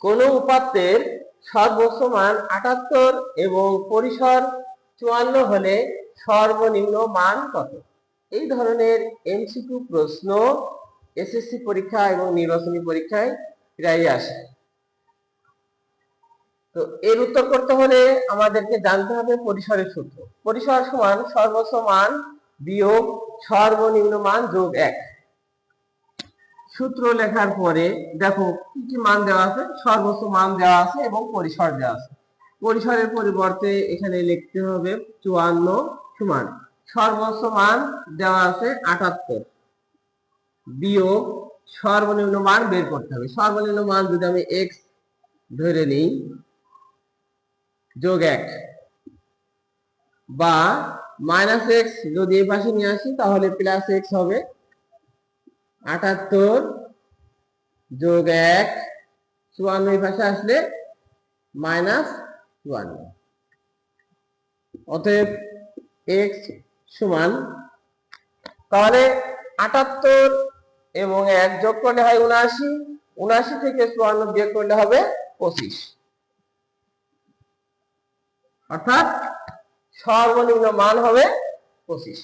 কোন উপাত্তের সর্বোচ্চ মান 78 এবং পরিসর 54 হলে সর্বনিম্ন মান কত? এই ধরনের এমসিকিউ প্রশ্ন এসএসসি পরীক্ষা এবং নির্বাচনী পরীক্ষায় প্রায়ই আসে। তো এর উত্তর করতে হলে আমাদেরকে জানতে হবে পরিসরের সূত্র। পরিসর সমান সর্বোচ্চ মান বিয়োগ সর্বনিম্ন মান যোগ 1। সূত্র লেখার পরে দেখো কি কি মান দেওয়া আছে, সর্বোচ্চ মান দেওয়া আছে এবং পরিসর দেওয়া আছে। পরিসরের পরিবর্তে এখানে লিখতে হবে 54 সমান সর্বোচ্চ মান দেওয়া আছে 78 বিয়োগ সর্বনিম্ন মান বের করতে হবে। সর্বনিম্ন মান যদি আমি x ধরে নিই যোগ 1 বা -x যদি এই পাশে নিয়ে আসি তাহলে +x হবে। 78 যোগ 1 54 এই পাশে আসলে -54। অতএব x সমান, তাহলে 78 এবং 1 যোগ করলে হয় 79, 79 থেকে 54 বিয়োগ করলে হবে 25। অর্থাৎ সর্বনিম্ন মান হবে 25।